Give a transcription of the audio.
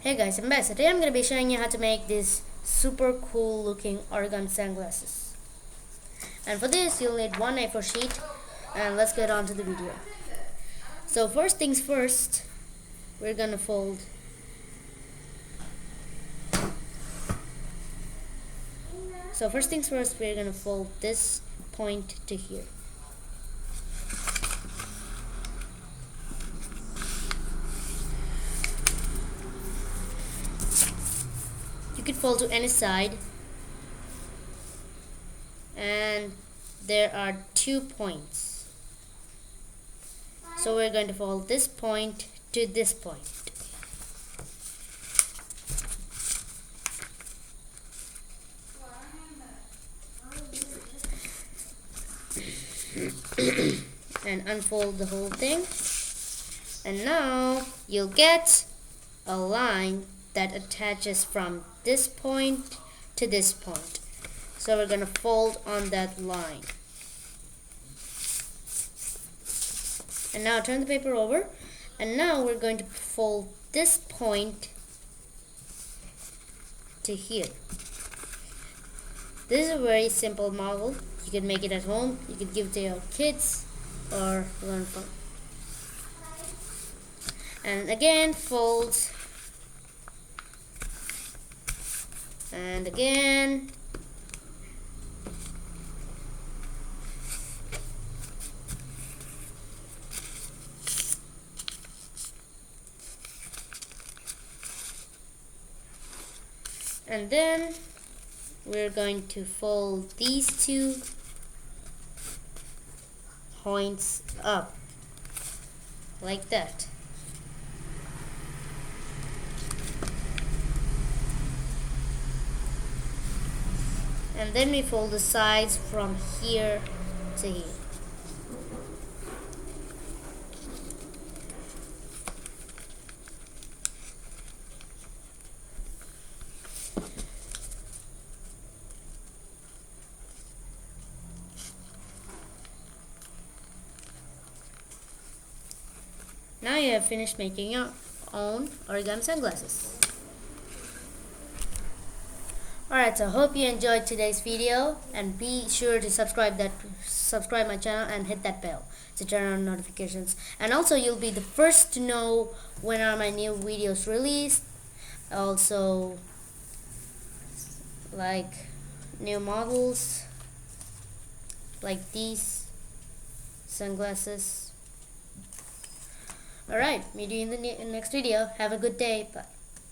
Hey guys, I'm back. Today I'm going to be showing you how to make these super cool looking origami sunglasses. And for this you'll need one A4 sheet, and let's get on to the video. So first things first, we're going to fold this point to here. You could fold to any side, and there are 2 points. So we're going to fold this point to this point. And unfold the whole thing, and now you'll get a line that attaches from this point to this point. So we're going to fold on that line. And now turn the paper over, and now we're going to fold this point to here. This is a very simple model. You can make it at home, you could give it to your kids or learn from. And again, fold, and again, and then we're going to fold these 2 points up like that. And then we fold the sides from here to here. Now you have finished making your own origami sunglasses. Alright, so hope you enjoyed today's video, and be sure to subscribe my channel and hit that bell to turn on notifications. And also you'll be the first to know when are my new videos released. Also, like new models like these sunglasses. Alright, meet you in the next video. Have a good day. Bye.